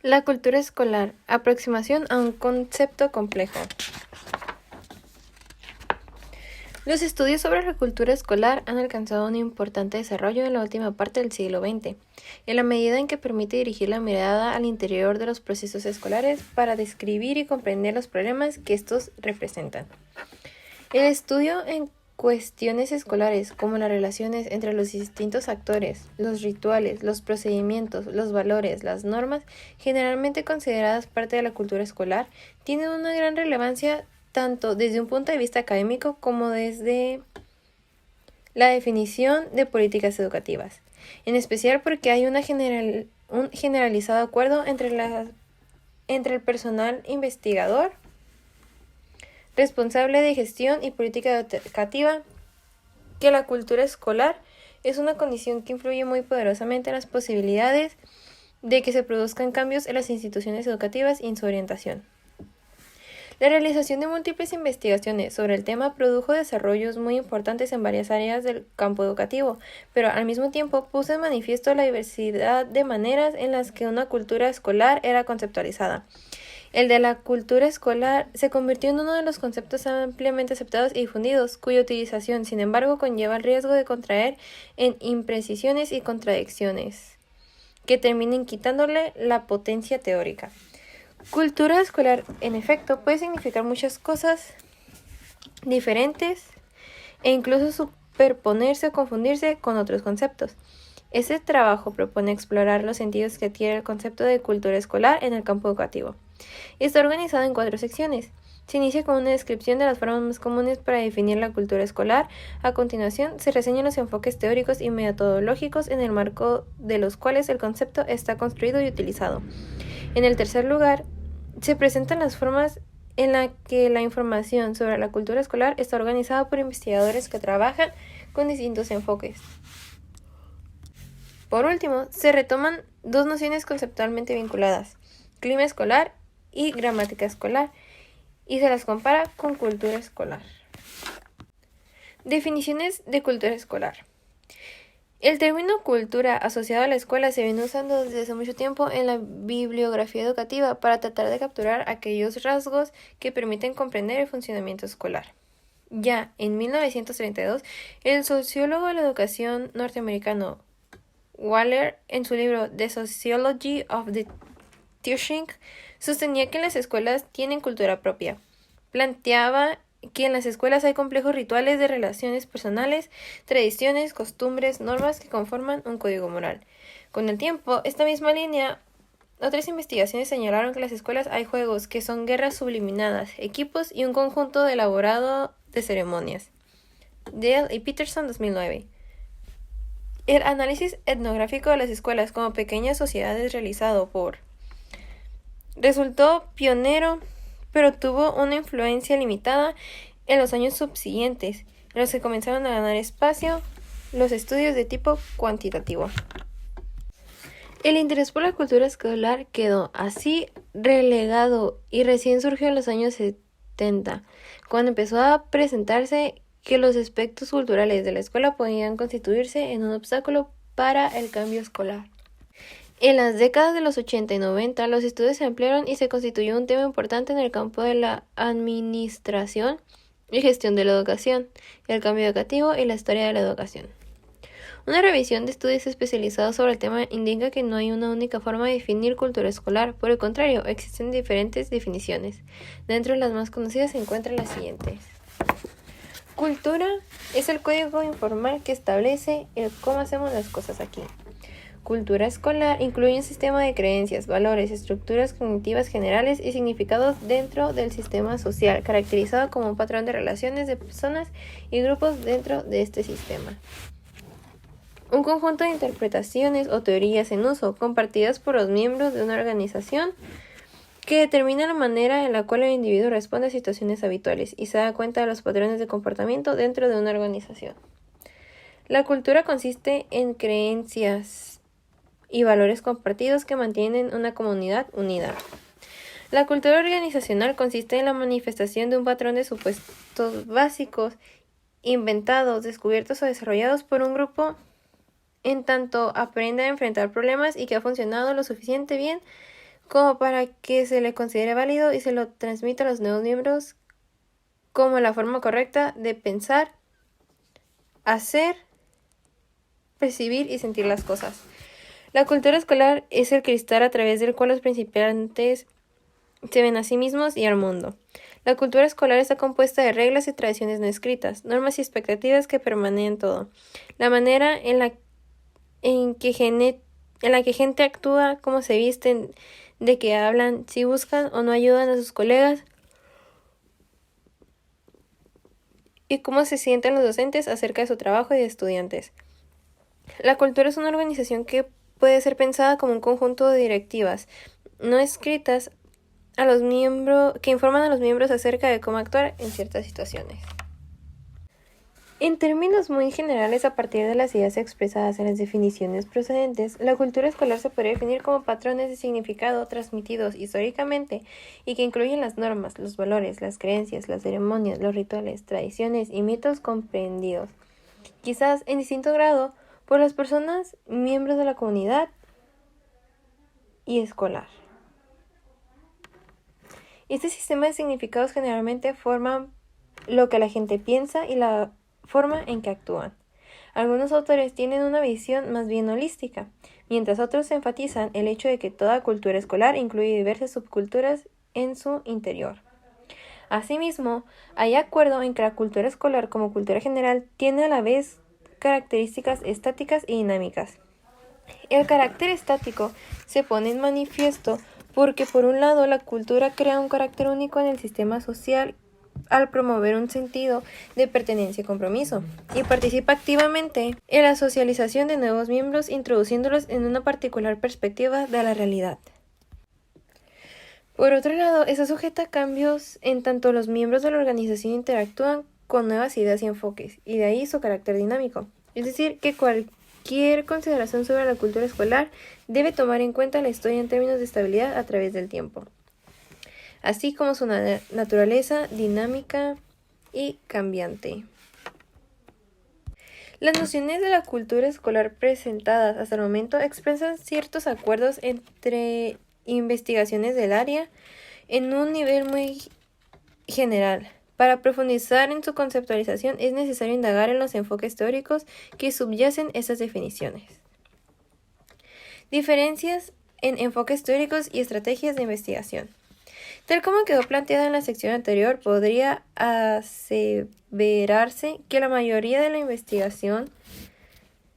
La cultura escolar, aproximación a un concepto complejo. Los estudios sobre la cultura escolar han alcanzado un importante desarrollo en la última parte del siglo XX, en la medida en que permite dirigir la mirada al interior de los procesos escolares para describir y comprender los problemas que estos representan. El estudio en cuestiones escolares, como las relaciones entre los distintos actores, los rituales, los procedimientos, los valores, las normas, generalmente consideradas parte de la cultura escolar, tienen una gran relevancia tanto desde un punto de vista académico como desde la definición de políticas educativas, en especial porque hay un generalizado acuerdo entre el personal investigador, responsable de gestión y política educativa, que la cultura escolar es una condición que influye muy poderosamente en las posibilidades de que se produzcan cambios en las instituciones educativas y en su orientación. La realización de múltiples investigaciones sobre el tema produjo desarrollos muy importantes en varias áreas del campo educativo, pero al mismo tiempo puso en manifiesto la diversidad de maneras en las que una cultura escolar era conceptualizada. El de la cultura escolar se convirtió en uno de los conceptos ampliamente aceptados y difundidos, cuya utilización, sin embargo, conlleva el riesgo de contraer en imprecisiones y contradicciones, que terminen quitándole la potencia teórica. Cultura escolar, en efecto, puede significar muchas cosas diferentes e incluso superponerse o confundirse con otros conceptos. Este trabajo propone explorar los sentidos que adquiere el concepto de cultura escolar en el campo educativo. Está organizado en 4 secciones. Se inicia con una descripción de las formas más comunes para definir la cultura escolar. A continuación, se reseñan los enfoques teóricos y metodológicos en el marco de los cuales el concepto está construido y utilizado. En el tercer lugar, se presentan las formas en las que la información sobre la cultura escolar está organizada por investigadores que trabajan con distintos enfoques. Por último, se retoman 2 nociones conceptualmente vinculadas: clima escolar y gramática escolar, y se las compara con cultura escolar. Definiciones de cultura escolar. El término cultura asociado a la escuela se viene usando desde hace mucho tiempo en la bibliografía educativa para tratar de capturar aquellos rasgos que permiten comprender el funcionamiento escolar. Ya en 1932, el sociólogo de la educación norteamericano Waller, en su libro The Sociology of the Teaching, sostenía que las escuelas tienen cultura propia. Planteaba que en las escuelas hay complejos rituales de relaciones personales, tradiciones, costumbres, normas que conforman un código moral. Con el tiempo, esta misma línea, otras investigaciones señalaron que en las escuelas hay juegos que son guerras subliminadas, equipos y un conjunto elaborado de ceremonias. Dale y Peterson, 2009. El análisis etnográfico de las escuelas como pequeñas sociedades realizado por resultó pionero, pero tuvo una influencia limitada en los años subsiguientes, en los que comenzaron a ganar espacio los estudios de tipo cuantitativo. El interés por la cultura escolar quedó así relegado y recién surgió en los años 70, cuando empezó a presentarse que los aspectos culturales de la escuela podían constituirse en un obstáculo para el cambio escolar. En las décadas de los 80 y 90, los estudios se ampliaron y se constituyó un tema importante en el campo de la administración y gestión de la educación, el cambio educativo y la historia de la educación. Una revisión de estudios especializados sobre el tema indica que no hay una única forma de definir cultura escolar. Por el contrario, existen diferentes definiciones. Dentro de las más conocidas se encuentran las siguientes. Cultura es el código informal que establece el cómo hacemos las cosas aquí. Cultura escolar incluye un sistema de creencias, valores, estructuras cognitivas generales y significados dentro del sistema social, caracterizado como un patrón de relaciones de personas y grupos dentro de este sistema. Un conjunto de interpretaciones o teorías en uso, compartidas por los miembros de una organización, que determina la manera en la cual el individuo responde a situaciones habituales y se da cuenta de los patrones de comportamiento dentro de una organización. La cultura consiste en creencias y valores compartidos que mantienen una comunidad unida. La cultura organizacional consiste en la manifestación de un patrón de supuestos básicos, inventados, descubiertos o desarrollados por un grupo en tanto aprende a enfrentar problemas y que ha funcionado lo suficiente bien como para que se le considere válido y se lo transmita a los nuevos miembros como la forma correcta de pensar, hacer, percibir y sentir las cosas. La cultura escolar es el cristal a través del cual los principiantes se ven a sí mismos y al mundo. La cultura escolar está compuesta de reglas y tradiciones no escritas, normas y expectativas que permanecen todo. La manera en la que gente actúa, cómo se visten, de qué hablan, si buscan o no ayudan a sus colegas y cómo se sienten los docentes acerca de su trabajo y de estudiantes. La cultura es una organización que puede ser pensada como un conjunto de directivas no escritas que informan a los miembros acerca de cómo actuar en ciertas situaciones. En términos muy generales, a partir de las ideas expresadas en las definiciones procedentes, la cultura escolar se puede definir como patrones de significado transmitidos históricamente y que incluyen las normas, los valores, las creencias, las ceremonias, los rituales, tradiciones y mitos comprendidos, quizás en distinto grado, por las personas miembros de la comunidad y escolar. Este sistema de significados generalmente forman lo que la gente piensa y la forma en que actúan. Algunos autores tienen una visión más bien holística, mientras otros enfatizan el hecho de que toda cultura escolar incluye diversas subculturas en su interior. Asimismo, hay acuerdo en que la cultura escolar como cultura general tiene a la vez características estáticas y dinámicas. El carácter estático se pone en manifiesto porque, por un lado, la cultura crea un carácter único en el sistema social al promover un sentido de pertenencia y compromiso, y participa activamente en la socialización de nuevos miembros, introduciéndolos en una particular perspectiva de la realidad. Por otro lado, está sujeta a cambios en tanto los miembros de la organización interactúan con nuevas ideas y enfoques, y de ahí su carácter dinámico. Es decir, que cualquier consideración sobre la cultura escolar debe tomar en cuenta la historia en términos de estabilidad a través del tiempo, así como su naturaleza dinámica y cambiante. Las nociones de la cultura escolar presentadas hasta el momento expresan ciertos acuerdos entre investigaciones del área en un nivel muy general. Para profundizar en su conceptualización es necesario indagar en los enfoques teóricos que subyacen estas definiciones. Diferencias en enfoques teóricos y estrategias de investigación. Tal como quedó planteado en la sección anterior, podría aseverarse que la mayoría de la investigación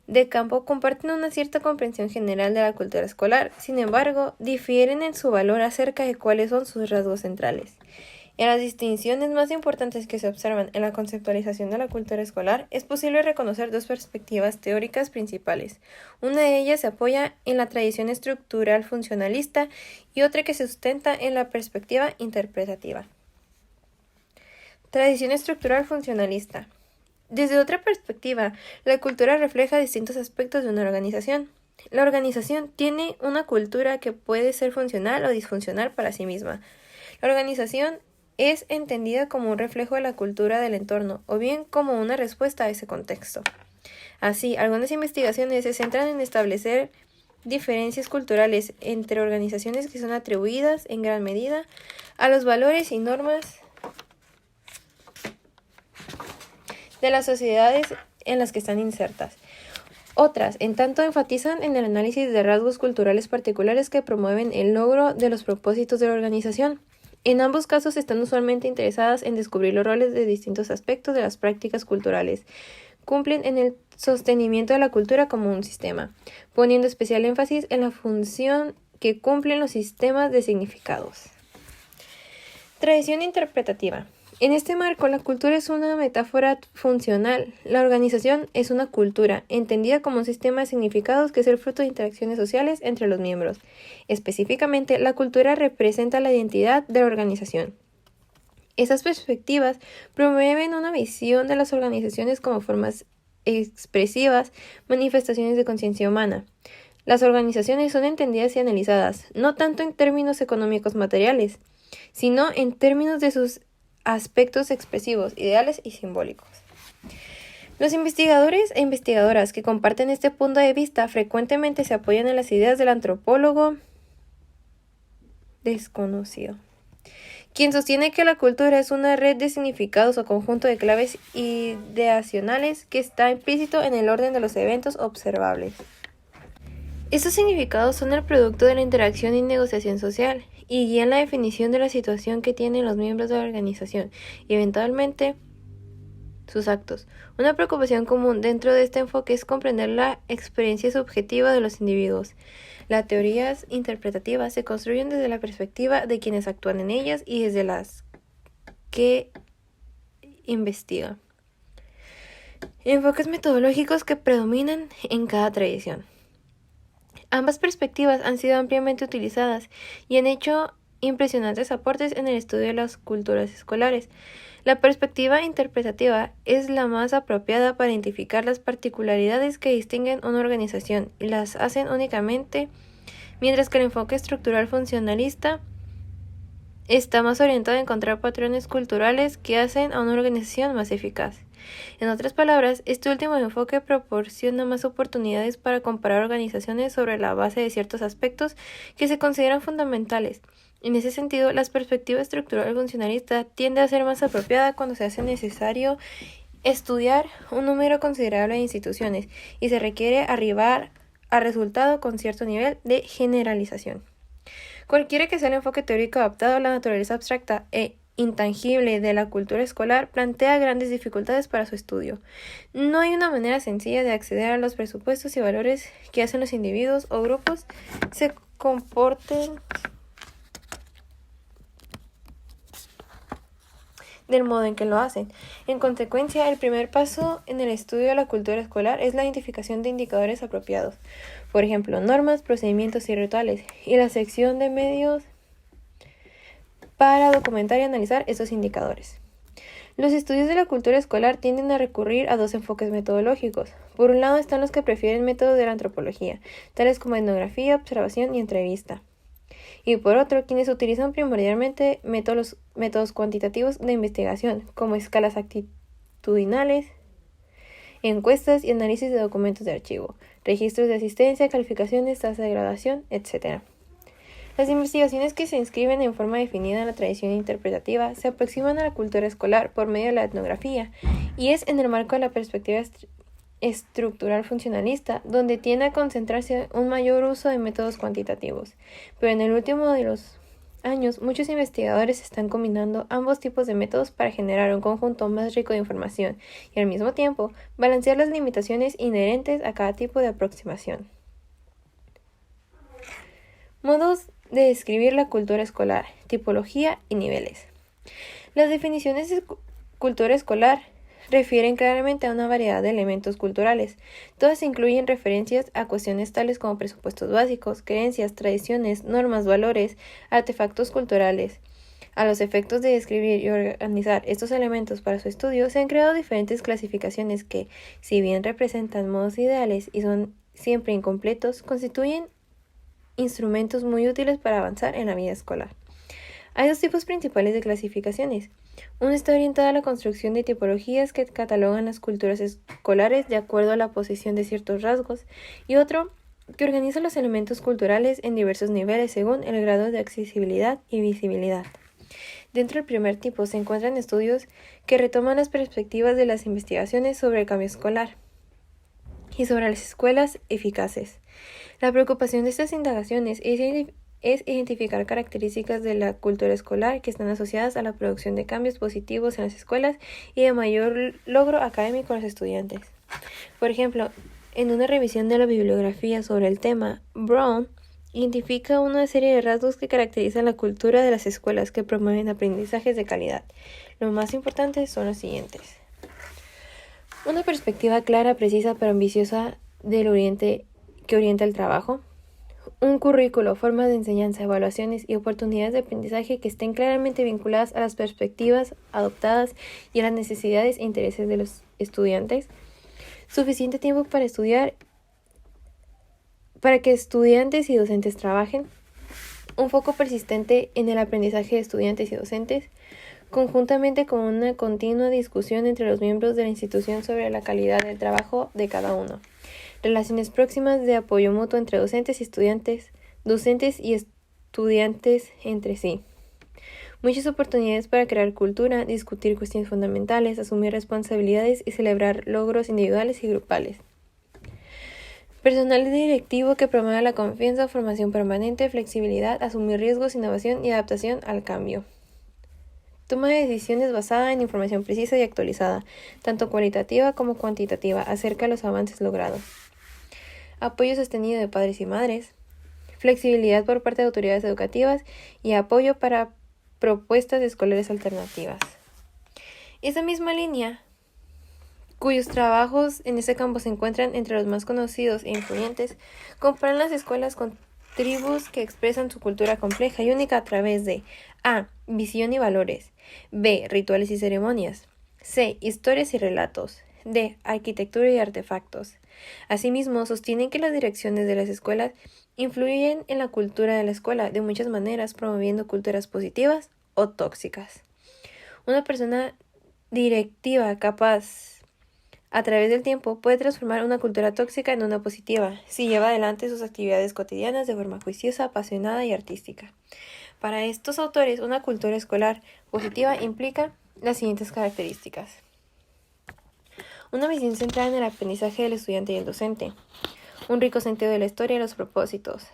de campo comparten una cierta comprensión general de la cultura escolar. Sin embargo, difieren en su valor acerca de cuáles son sus rasgos centrales. En las distinciones más importantes que se observan en la conceptualización de la cultura escolar, es posible reconocer dos perspectivas teóricas principales. Una de ellas se apoya en la tradición estructural funcionalista y otra que se sustenta en la perspectiva interpretativa. Tradición estructural funcionalista. Desde otra perspectiva, la cultura refleja distintos aspectos de una organización. La organización tiene una cultura que puede ser funcional o disfuncional para sí misma. La organización es entendida como un reflejo de la cultura del entorno, o bien como una respuesta a ese contexto. Así, algunas investigaciones se centran en establecer diferencias culturales entre organizaciones que son atribuidas en gran medida a los valores y normas de las sociedades en las que están insertas. Otras, en tanto, enfatizan en el análisis de rasgos culturales particulares que promueven el logro de los propósitos de la organización. En ambos casos están usualmente interesadas en descubrir los roles de distintos aspectos de las prácticas culturales. Cumplen en el sostenimiento de la cultura como un sistema, poniendo especial énfasis en la función que cumplen los sistemas de significados. Tradición interpretativa. En este marco, la cultura es una metáfora funcional. La organización es una cultura, entendida como un sistema de significados que es el fruto de interacciones sociales entre los miembros. Específicamente, la cultura representa la identidad de la organización. Esas perspectivas promueven una visión de las organizaciones como formas expresivas, manifestaciones de conciencia humana. Las organizaciones son entendidas y analizadas, no tanto en términos económicos materiales, sino en términos de sus aspectos expresivos, ideales y simbólicos. Los investigadores e investigadoras que comparten este punto de vista frecuentemente se apoyan en las ideas del antropólogo desconocido. Quien sostiene que la cultura es una red de significados o conjunto de claves ideacionales que está implícito en el orden de los eventos observables. Estos significados son el producto de la interacción y negociación social y guían la definición de la situación que tienen los miembros de la organización y eventualmente sus actos. Una preocupación común dentro de este enfoque es comprender la experiencia subjetiva de los individuos. Las teorías interpretativas se construyen desde la perspectiva de quienes actúan en ellas y desde las que investigan. Enfoques metodológicos que predominan en cada tradición. Ambas perspectivas han sido ampliamente utilizadas y han hecho impresionantes aportes en el estudio de las culturas escolares. La perspectiva interpretativa es la más apropiada para identificar las particularidades que distinguen una organización y las hacen únicamente, mientras que el enfoque estructural funcionalista está más orientado a encontrar patrones culturales que hacen a una organización más eficaz. En otras palabras, este último enfoque proporciona más oportunidades para comparar organizaciones sobre la base de ciertos aspectos que se consideran fundamentales. En ese sentido, la perspectiva estructural funcionalista tiende a ser más apropiada cuando se hace necesario estudiar un número considerable de instituciones y se requiere arribar al resultado con cierto nivel de generalización. Cualquiera que sea el enfoque teórico adaptado a la naturaleza abstracta e intangible de la cultura escolar plantea grandes dificultades para su estudio. No hay una manera sencilla de acceder a los presupuestos y valores que hacen los individuos o grupos se comporten del modo en que lo hacen. En consecuencia, el primer paso en el estudio de la cultura escolar es la identificación de indicadores apropiados, por ejemplo, normas, procedimientos y rituales, y la sección de medios para documentar y analizar esos indicadores. Los estudios de la cultura escolar tienden a recurrir a dos enfoques metodológicos. Por un lado están los que prefieren métodos de la antropología, tales como etnografía, observación y entrevista. Y por otro, quienes utilizan primordialmente métodos cuantitativos de investigación, como escalas actitudinales, encuestas y análisis de documentos de archivo, registros de asistencia, calificaciones, tasa de graduación, etc. Las investigaciones que se inscriben en forma definida en la tradición interpretativa se aproximan a la cultura escolar por medio de la etnografía, y es en el marco de la perspectiva estructural funcionalista, donde tiende a concentrarse un mayor uso de métodos cuantitativos. Pero en el último de los años, muchos investigadores están combinando ambos tipos de métodos para generar un conjunto más rico de información y al mismo tiempo balancear las limitaciones inherentes a cada tipo de aproximación. Modos de describir la cultura escolar, tipología y niveles. Las definiciones de cultura escolar refieren claramente a una variedad de elementos culturales. Todas incluyen referencias a cuestiones tales como presupuestos básicos, creencias, tradiciones, normas, valores, artefactos culturales. A los efectos de describir y organizar estos elementos para su estudio, se han creado diferentes clasificaciones que, si bien representan modos ideales y son siempre incompletos, constituyen instrumentos muy útiles para avanzar en la vida escolar. Hay dos tipos principales de clasificaciones. Uno está orientado a la construcción de tipologías que catalogan las culturas escolares de acuerdo a la posesión de ciertos rasgos, y otro que organiza los elementos culturales en diversos niveles según el grado de accesibilidad y visibilidad. Dentro del primer tipo se encuentran estudios que retoman las perspectivas de las investigaciones sobre el cambio escolar y sobre las escuelas eficaces. La preocupación de estas indagaciones es identificar características de la cultura escolar que están asociadas a la producción de cambios positivos en las escuelas y de mayor logro académico a los estudiantes. Por ejemplo, en una revisión de la bibliografía sobre el tema, Brown identifica una serie de rasgos que caracterizan la cultura de las escuelas que promueven aprendizajes de calidad. Los más importantes son los siguientes. Una perspectiva clara, precisa pero ambiciosa que orienta el trabajo. Un currículo, formas de enseñanza, evaluaciones y oportunidades de aprendizaje que estén claramente vinculadas a las perspectivas adoptadas y a las necesidades e intereses de los estudiantes. Suficiente tiempo para estudiar, para que estudiantes y docentes trabajen. Un foco persistente en el aprendizaje de estudiantes y docentes, conjuntamente con una continua discusión entre los miembros de la institución sobre la calidad del trabajo de cada uno. Relaciones próximas de apoyo mutuo entre docentes y estudiantes, docentes y estudiantes entre sí. Muchas oportunidades para crear cultura, discutir cuestiones fundamentales, asumir responsabilidades y celebrar logros individuales y grupales. Personal directivo que promueva la confianza, formación permanente, flexibilidad, asumir riesgos, innovación y adaptación al cambio. Toma de decisiones basada en información precisa y actualizada, tanto cualitativa como cuantitativa, acerca de los avances logrados. Apoyo sostenido de padres y madres. Flexibilidad por parte de autoridades educativas y apoyo para propuestas escolares alternativas. Esa misma línea, cuyos trabajos en este campo se encuentran entre los más conocidos e influyentes, comparan las escuelas con tribus que expresan su cultura compleja y única a través de A. Visión y valores. B. Rituales y ceremonias. C. Historias y relatos. D. Arquitectura y artefactos. Asimismo, sostienen que las direcciones de las escuelas influyen en la cultura de la escuela de muchas maneras, promoviendo culturas positivas o tóxicas. Una persona directiva capaz a través del tiempo puede transformar una cultura tóxica en una positiva si lleva adelante sus actividades cotidianas de forma juiciosa, apasionada y artística. Para estos autores, una cultura escolar positiva implica las siguientes características. Una visión centrada en el aprendizaje del estudiante y el docente. Un rico sentido de la historia y los propósitos.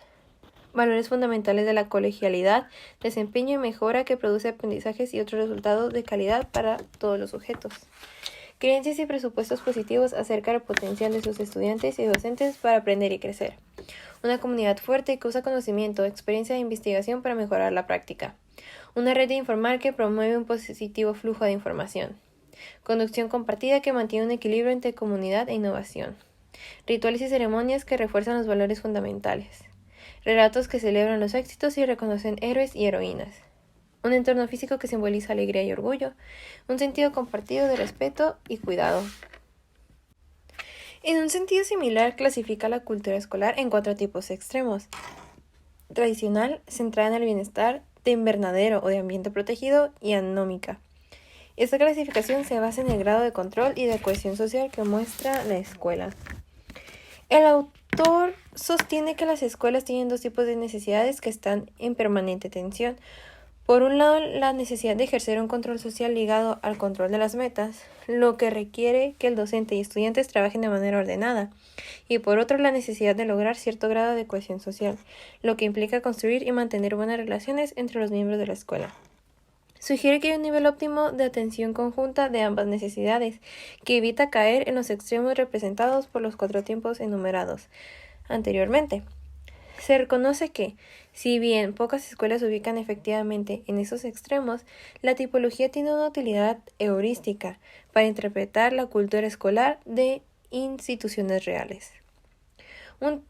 Valores fundamentales de la colegialidad, desempeño y mejora que produce aprendizajes y otros resultados de calidad para todos los sujetos. Creencias y presupuestos positivos acerca del potencial de sus estudiantes y docentes para aprender y crecer. Una comunidad fuerte que usa conocimiento, experiencia e investigación para mejorar la práctica. Una red informal que promueve un positivo flujo de información. Conducción compartida que mantiene un equilibrio entre comunidad e innovación. Rituales y ceremonias que refuerzan los valores fundamentales. Relatos que celebran los éxitos y reconocen héroes y heroínas. Un entorno físico que simboliza alegría y orgullo. Un sentido compartido de respeto y cuidado. En un sentido similar, clasifica la cultura escolar en 4 tipos extremos. Tradicional, centrada en el bienestar de invernadero o de ambiente protegido, y anómica. Esta clasificación se basa en el grado de control y de cohesión social que muestra la escuela. El autor sostiene que las escuelas tienen 2 tipos de necesidades que están en permanente tensión. Por un lado, la necesidad de ejercer un control social ligado al control de las metas, lo que requiere que el docente y estudiantes trabajen de manera ordenada. Y por otro, la necesidad de lograr cierto grado de cohesión social, lo que implica construir y mantener buenas relaciones entre los miembros de la escuela. Sugiere que hay un nivel óptimo de atención conjunta de ambas necesidades, que evita caer en los extremos representados por los 4 tiempos enumerados anteriormente. Se reconoce que, si bien pocas escuelas se ubican efectivamente en esos extremos, la tipología tiene una utilidad heurística para interpretar la cultura escolar de instituciones reales. Un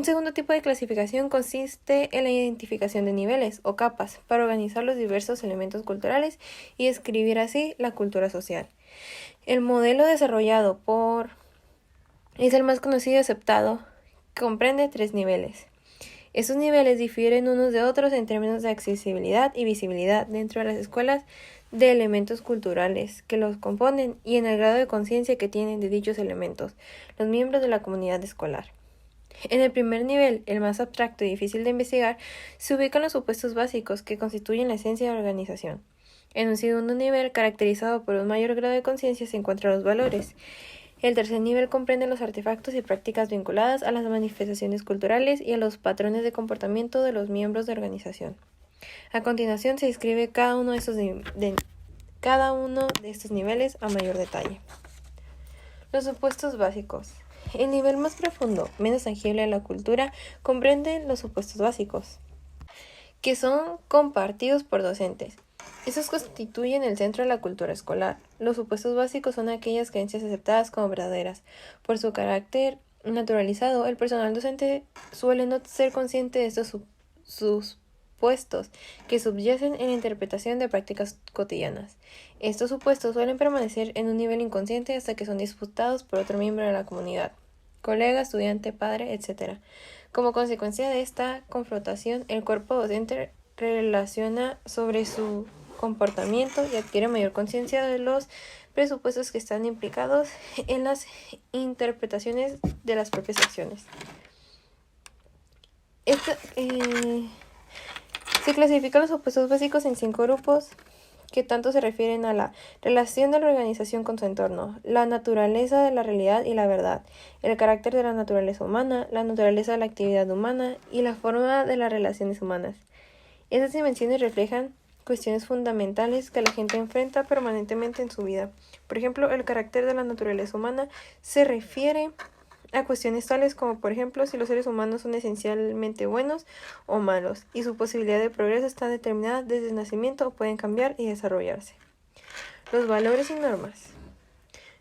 segundo tipo de clasificación consiste en la identificación de niveles o capas para organizar los diversos elementos culturales y describir así la cultura social. El modelo desarrollado es el más conocido y aceptado. Comprende 3 niveles. Estos niveles difieren unos de otros en términos de accesibilidad y visibilidad dentro de las escuelas de elementos culturales que los componen y en el grado de conciencia que tienen de dichos elementos los miembros de la comunidad escolar. En el primer nivel, el más abstracto y difícil de investigar, se ubican los supuestos básicos que constituyen la esencia de la organización. En un segundo nivel, caracterizado por un mayor grado de conciencia, se encuentran los valores. El tercer nivel comprende los artefactos y prácticas vinculadas a las manifestaciones culturales y a los patrones de comportamiento de los miembros de organización. A continuación se describe cada uno de estos niveles a mayor detalle. Los supuestos básicos. El nivel más profundo, menos tangible de la cultura, comprende los supuestos básicos, que son compartidos por docentes. Estos constituyen el centro de la cultura escolar. Los supuestos básicos son aquellas creencias aceptadas como verdaderas. Por su carácter naturalizado, el personal docente suele no ser consciente de estos supuestos que subyacen en la interpretación de prácticas cotidianas. Estos supuestos suelen permanecer en un nivel inconsciente hasta que son disputados por otro miembro de la comunidad, colega, estudiante, padre, etc. Como consecuencia de esta confrontación, el cuerpo docente relaciona sobre su comportamiento y adquiere mayor conciencia de los presupuestos que están implicados en las interpretaciones de las propias acciones. Se clasifican los opuestos básicos en 5 grupos que tanto se refieren a la relación de la organización con su entorno, la naturaleza de la realidad y la verdad, el carácter de la naturaleza humana, la naturaleza de la actividad humana y la forma de las relaciones humanas. Esas dimensiones reflejan cuestiones fundamentales que la gente enfrenta permanentemente en su vida. Por ejemplo, el carácter de la naturaleza humana se refiere a cuestiones tales como, por ejemplo, si los seres humanos son esencialmente buenos o malos, y su posibilidad de progreso está determinada desde el nacimiento o pueden cambiar y desarrollarse. Los valores y normas.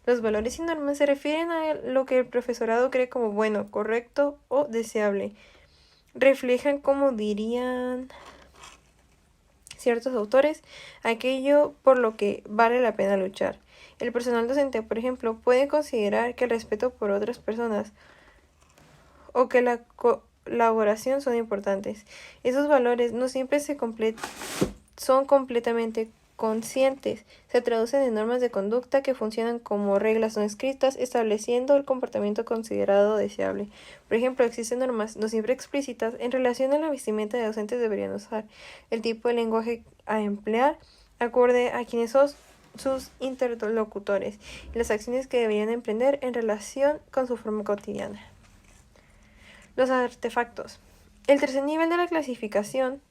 Los valores y normas se refieren a lo que el profesorado cree como bueno, correcto o deseable. Reflejan, como dirían ciertos autores, aquello por lo que vale la pena luchar. El personal docente, por ejemplo, puede considerar que el respeto por otras personas o que la colaboración son importantes. Esos valores no siempre son completamente conscientes. Se traducen en normas de conducta que funcionan como reglas no escritas, estableciendo el comportamiento considerado deseable. Por ejemplo, existen normas no siempre explícitas en relación a la vestimenta de docentes deberían usar, el tipo de lenguaje a emplear, acorde a quienes son sus interlocutores, y las acciones que deberían emprender en relación con su forma cotidiana. Los artefactos. El tercer nivel de la clasificación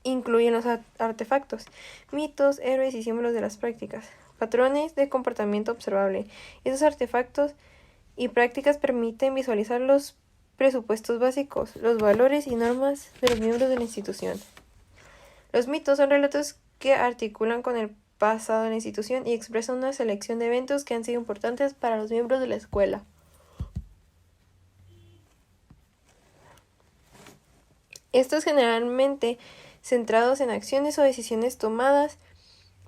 incluyen los artefactos, mitos, héroes y símbolos de las prácticas, patrones de comportamiento observable. Esos artefactos y prácticas permiten visualizar los presupuestos básicos, los valores y normas de los miembros de la institución. Los mitos son relatos que articulan con el pasado de la institución y expresan una selección de eventos que han sido importantes para los miembros de la escuela. Estos generalmente centrados en acciones o decisiones tomadas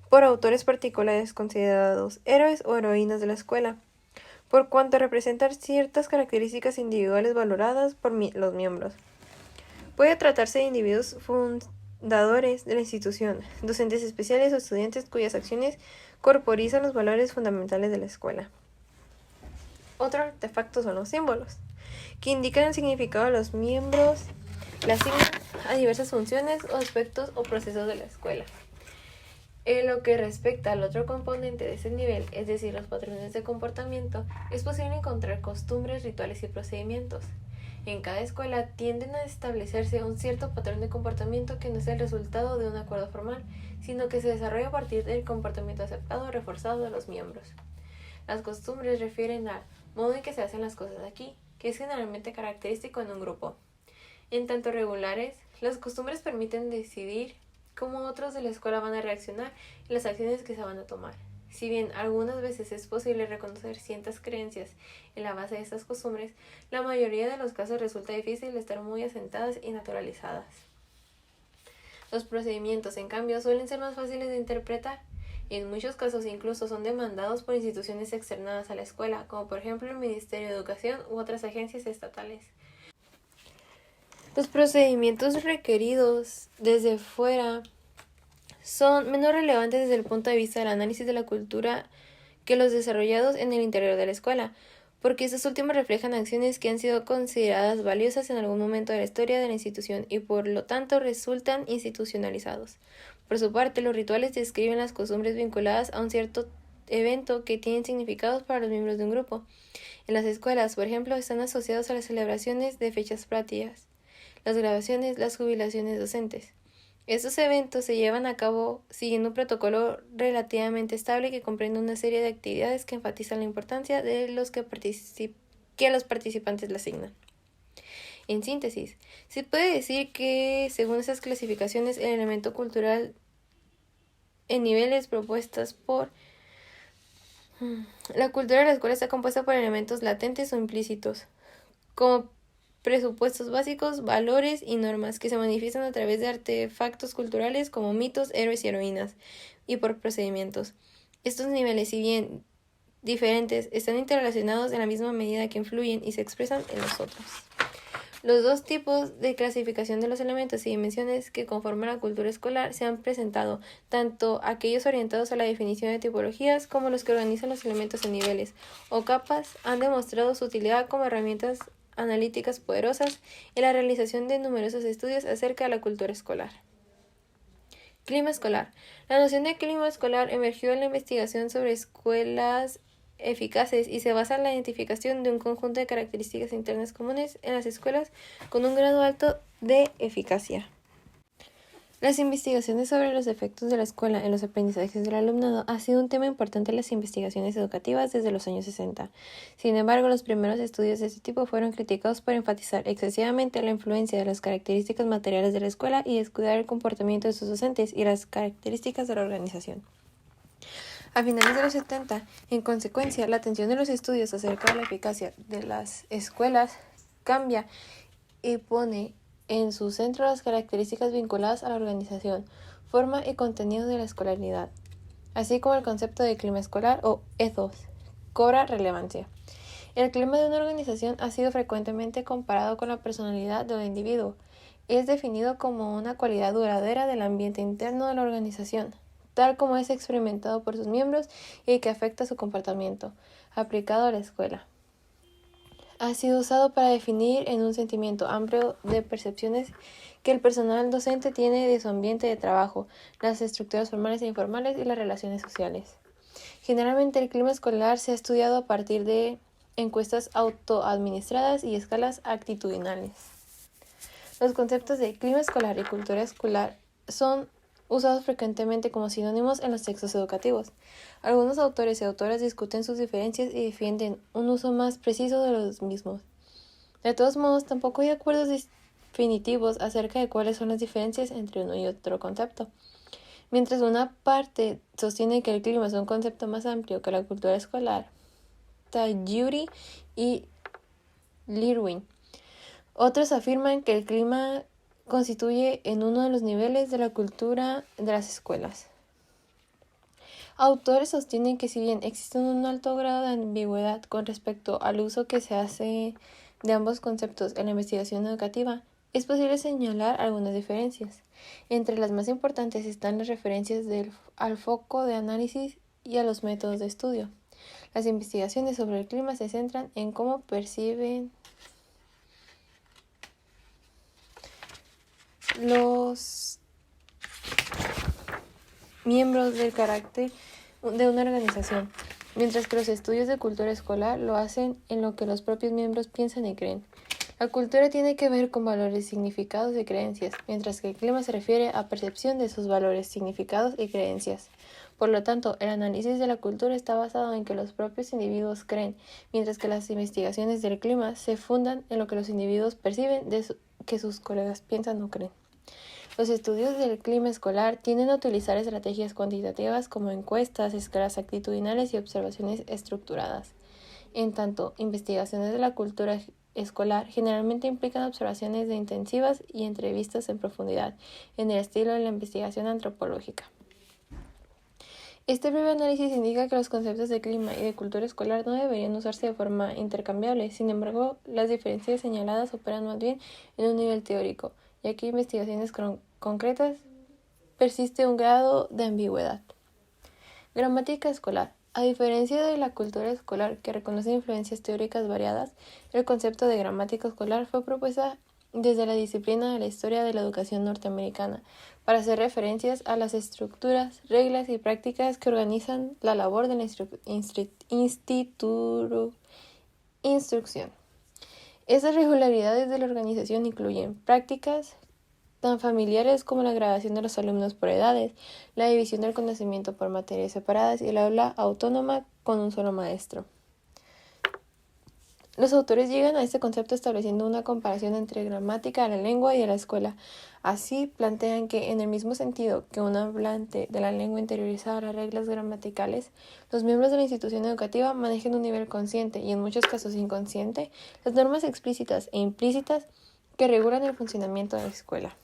por autores particulares considerados héroes o heroínas de la escuela, por cuanto representan ciertas características individuales valoradas por los miembros. Puede tratarse de individuos fundadores de la institución, docentes especiales o estudiantes cuyas acciones corporizan los valores fundamentales de la escuela. Otro artefacto son los símbolos, que indican el significado de los miembros, le asignan a diversas funciones o aspectos o procesos de la escuela. En lo que respecta al otro componente de ese nivel, es decir, los patrones de comportamiento, es posible encontrar costumbres, rituales y procedimientos. En cada escuela tienden a establecerse un cierto patrón de comportamiento que no es el resultado de un acuerdo formal, sino que se desarrolla a partir del comportamiento aceptado o reforzado de los miembros. Las costumbres refieren al modo en que se hacen las cosas aquí, que es generalmente característico en un grupo. En tanto regulares, las costumbres permiten decidir cómo otros de la escuela van a reaccionar y las acciones que se van a tomar. Si bien algunas veces es posible reconocer ciertas creencias en la base de estas costumbres, la mayoría de los casos resulta difícil estar muy asentadas y naturalizadas. Los procedimientos, en cambio, suelen ser más fáciles de interpretar y en muchos casos incluso son demandados por instituciones externadas a la escuela, como por ejemplo el Ministerio de Educación u otras agencias estatales. Los procedimientos requeridos desde fuera son menos relevantes desde el punto de vista del análisis de la cultura que los desarrollados en el interior de la escuela, porque estos últimos reflejan acciones que han sido consideradas valiosas en algún momento de la historia de la institución y por lo tanto resultan institucionalizados. Por su parte, los rituales describen las costumbres vinculadas a un cierto evento que tienen significados para los miembros de un grupo. En las escuelas, por ejemplo, están asociados a las celebraciones de fechas patrias, las graduaciones, las jubilaciones docentes. Estos eventos se llevan a cabo siguiendo un protocolo relativamente estable que comprende una serie de actividades que enfatizan la importancia de los que a los participantes le asignan. En síntesis, se puede decir que, según esas clasificaciones, el elemento cultural en niveles propuestas por la cultura de la escuela está compuesta por elementos latentes o implícitos, como presupuestos básicos, valores y normas que se manifiestan a través de artefactos culturales como mitos, héroes y heroínas, y por procedimientos. Estos niveles, si bien diferentes, están interrelacionados en la misma medida que influyen y se expresan en los otros. Los dos tipos de clasificación de los elementos y dimensiones que conforman la cultura escolar se han presentado, tanto aquellos orientados a la definición de tipologías como los que organizan los elementos en niveles o capas han demostrado su utilidad como herramientas analíticas poderosas y la realización de numerosos estudios acerca de la cultura escolar. Clima escolar. La noción de clima escolar emergió en la investigación sobre escuelas eficaces y se basa en la identificación de un conjunto de características internas comunes en las escuelas con un grado alto de eficacia. Las investigaciones sobre los efectos de la escuela en los aprendizajes del alumnado ha sido un tema importante en las investigaciones educativas desde los años 60. Sin embargo, los primeros estudios de este tipo fueron criticados por enfatizar excesivamente la influencia de las características materiales de la escuela y descuidar el comportamiento de sus docentes y las características de la organización. A finales de los 70, en consecuencia, la atención de los estudios acerca de la eficacia de las escuelas cambia y pone en su centro las características vinculadas a la organización, forma y contenido de la escolaridad, así como el concepto de clima escolar o ethos, cobra relevancia. El clima de una organización ha sido frecuentemente comparado con la personalidad del individuo. Es definido como una cualidad duradera del ambiente interno de la organización, tal como es experimentado por sus miembros y que afecta su comportamiento, aplicado a la escuela. Ha sido usado para definir en un sentimiento amplio de percepciones que el personal docente tiene de su ambiente de trabajo, las estructuras formales e informales y las relaciones sociales. Generalmente el clima escolar se ha estudiado a partir de encuestas autoadministradas y escalas actitudinales. Los conceptos de clima escolar y cultura escolar son usados frecuentemente como sinónimos en los textos educativos. Algunos autores y autoras discuten sus diferencias y defienden un uso más preciso de los mismos. De todos modos, tampoco hay acuerdos definitivos acerca de cuáles son las diferencias entre uno y otro concepto. Mientras una parte sostiene que el clima es un concepto más amplio que la cultura escolar, Tajuri y Lirwin. Otros afirman que el clima constituye en uno de los niveles de la cultura de las escuelas. Autores sostienen que si bien existe un alto grado de ambigüedad con respecto al uso que se hace de ambos conceptos en la investigación educativa, es posible señalar algunas diferencias. Entre las más importantes están las referencias al foco de análisis y a los métodos de estudio. Las investigaciones sobre el clima se centran en cómo perciben los miembros del carácter de una organización, mientras que los estudios de cultura escolar lo hacen en lo que los propios miembros piensan y creen. La cultura tiene que ver con valores, significados y creencias, mientras que el clima se refiere a percepción de esos valores, significados y creencias. Por lo tanto, el análisis de la cultura está basado en que los propios individuos creen, mientras que las investigaciones del clima se fundan en lo que los individuos perciben que sus colegas piensan o creen. Los estudios del clima escolar tienden a utilizar estrategias cuantitativas como encuestas, escalas actitudinales y observaciones estructuradas. En tanto, investigaciones de la cultura escolar generalmente implican observaciones intensivas y entrevistas en profundidad, en el estilo de la investigación antropológica. Este breve análisis indica que los conceptos de clima y de cultura escolar no deberían usarse de forma intercambiable. Sin embargo, las diferencias señaladas operan más bien en un nivel teórico, ya que investigaciones concretas persiste un grado de ambigüedad. Gramática escolar. A diferencia de la cultura escolar, que reconoce influencias teóricas variadas, el concepto de gramática escolar fue propuesta desde la disciplina de la historia de la educación norteamericana, para hacer referencias a las estructuras, reglas y prácticas que organizan la labor de la instrucción. Esas regularidades de la organización incluyen prácticas tan familiares como la graduación de los alumnos por edades, la división del conocimiento por materias separadas y el aula autónoma con un solo maestro. Los autores llegan a este concepto estableciendo una comparación entre gramática de la lengua y de la escuela. Así plantean que, en el mismo sentido que un hablante de la lengua interioriza las reglas gramaticales, los miembros de la institución educativa manejan a un nivel consciente y en muchos casos inconsciente las normas explícitas e implícitas que regulan el funcionamiento de la escuela.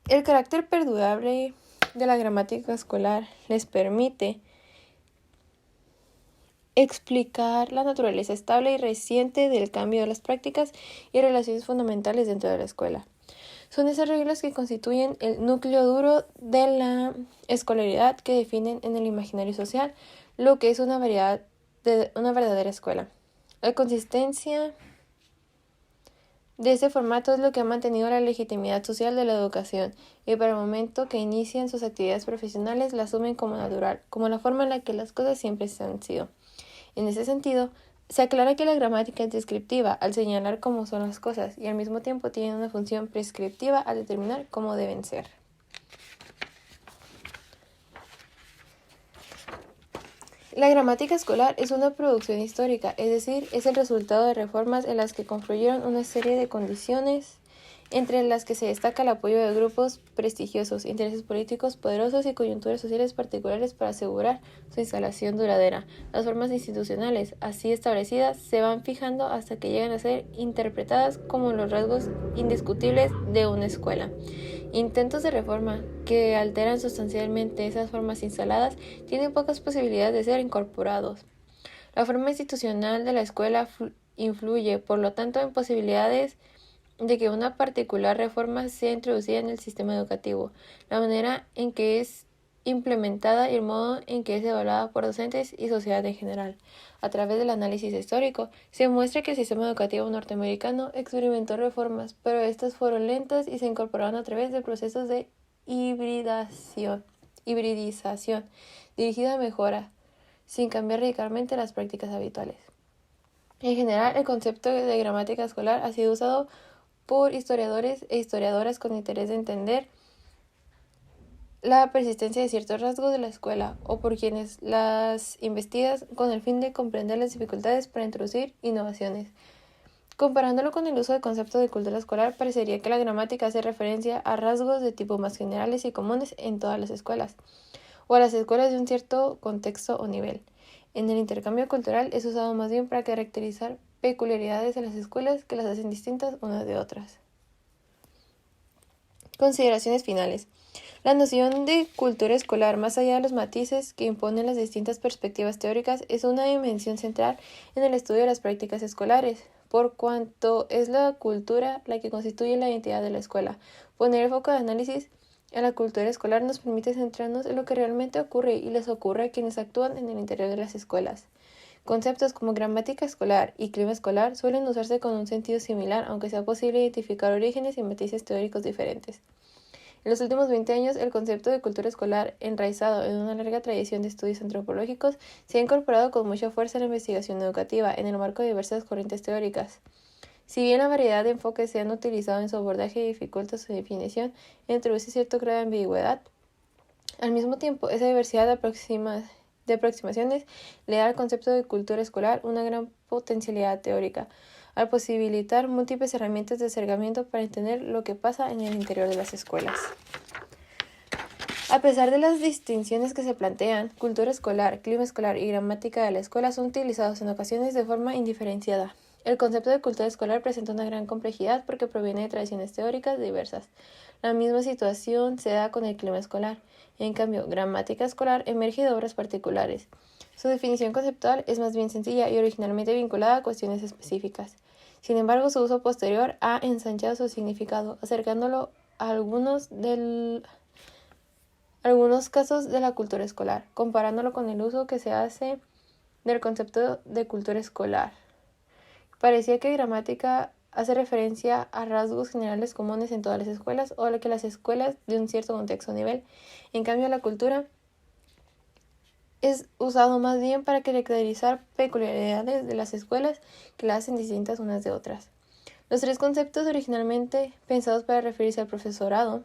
El carácter perdurable de la gramática escolar les permite explicar la naturaleza estable y reciente del cambio de las prácticas y relaciones fundamentales dentro de la escuela. Son esas reglas que constituyen el núcleo duro de la escolaridad que definen en el imaginario social lo que es una verdadera escuela. La consistencia de este formato es lo que ha mantenido la legitimidad social de la educación, y para el momento que inician sus actividades profesionales la asumen como natural, como la forma en la que las cosas siempre se han sido. En ese sentido, se aclara que la gramática es descriptiva al señalar cómo son las cosas y al mismo tiempo tiene una función prescriptiva al determinar cómo deben ser. La gramática escolar es una producción histórica, es decir, es el resultado de reformas en las que confluyeron una serie de condiciones, entre las que se destaca el apoyo de grupos prestigiosos, intereses políticos poderosos y coyunturas sociales particulares para asegurar su instalación duradera. Las formas institucionales, así establecidas, se van fijando hasta que llegan a ser interpretadas como los rasgos indiscutibles de una escuela. Intentos de reforma que alteran sustancialmente esas formas instaladas tienen pocas posibilidades de ser incorporados. La forma institucional de la escuela influye, por lo tanto, en posibilidades de que una particular reforma sea introducida en el sistema educativo, la manera en que es implementada y el modo en que es evaluada por docentes y sociedad en general. A través del análisis histórico, se muestra que el sistema educativo norteamericano experimentó reformas, pero estas fueron lentas y se incorporaron a través de procesos de hibridización, dirigido a mejora, sin cambiar radicalmente las prácticas habituales. En general, el concepto de gramática escolar ha sido usado por historiadores e historiadoras con interés de entender la persistencia de ciertos rasgos de la escuela o por quienes las investigan con el fin de comprender las dificultades para introducir innovaciones. Comparándolo con el uso del concepto de cultura escolar, parecería que la gramática hace referencia a rasgos de tipo más generales y comunes en todas las escuelas, o a las escuelas de un cierto contexto o nivel. En el intercambio cultural es usado más bien para caracterizar peculiaridades de las escuelas que las hacen distintas unas de otras. Consideraciones finales. La noción de cultura escolar, más allá de los matices que imponen las distintas perspectivas teóricas, es una dimensión central en el estudio de las prácticas escolares, por cuanto es la cultura la que constituye la identidad de la escuela. Poner el foco de análisis en la cultura escolar nos permite centrarnos en lo que realmente ocurre y les ocurre a quienes actúan en el interior de las escuelas. Conceptos como gramática escolar y clima escolar suelen usarse con un sentido similar, aunque sea posible identificar orígenes y matices teóricos diferentes. En los últimos 20 años, el concepto de cultura escolar, enraizado en una larga tradición de estudios antropológicos, se ha incorporado con mucha fuerza en la investigación educativa, en el marco de diversas corrientes teóricas. Si bien la variedad de enfoques se han utilizado en su abordaje y dificulta su definición, introduce cierto grado de ambigüedad. Al mismo tiempo, esa diversidad de aproximaciones le da al concepto de cultura escolar una gran potencialidad teórica, al posibilitar múltiples herramientas de acercamiento para entender lo que pasa en el interior de las escuelas. A pesar de las distinciones que se plantean, cultura escolar, clima escolar y gramática de la escuela son utilizados en ocasiones de forma indiferenciada. El concepto de cultura escolar presenta una gran complejidad porque proviene de tradiciones teóricas diversas. La misma situación se da con el clima escolar. En cambio, gramática escolar emerge de obras particulares. Su definición conceptual es más bien sencilla y originalmente vinculada a cuestiones específicas. Sin embargo, su uso posterior ha ensanchado su significado, acercándolo a algunos casos de la cultura escolar, comparándolo con el uso que se hace del concepto de cultura escolar. Parecía que gramática hace referencia a rasgos generales comunes en todas las escuelas o a lo que las escuelas de un cierto contexto o nivel. En cambio, la cultura es usado más bien para caracterizar peculiaridades de las escuelas que las hacen distintas unas de otras. Los tres conceptos originalmente pensados para referirse al profesorado,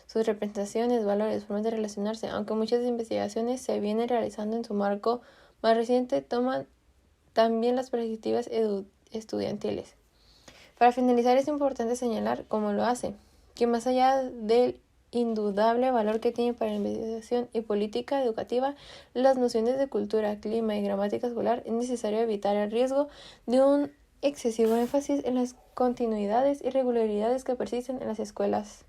sus representaciones, valores, formas de relacionarse, aunque muchas investigaciones se vienen realizando en su marco más reciente, toman también las perspectivas estudiantiles. Para finalizar, es importante señalar, como lo hace, que más allá del indudable valor que tiene para la investigación y política educativa, las nociones de cultura, clima y gramática escolar, es necesario evitar el riesgo de un excesivo énfasis en las continuidades y regularidades que persisten en las escuelas.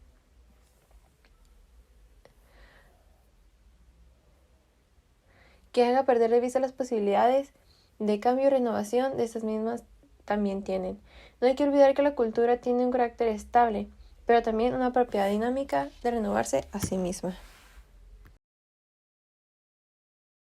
Que haga perder de vista las posibilidades de cambio y renovación de estas mismas también tienen. No hay que olvidar que la cultura tiene un carácter estable, pero también una propiedad dinámica de renovarse a sí misma.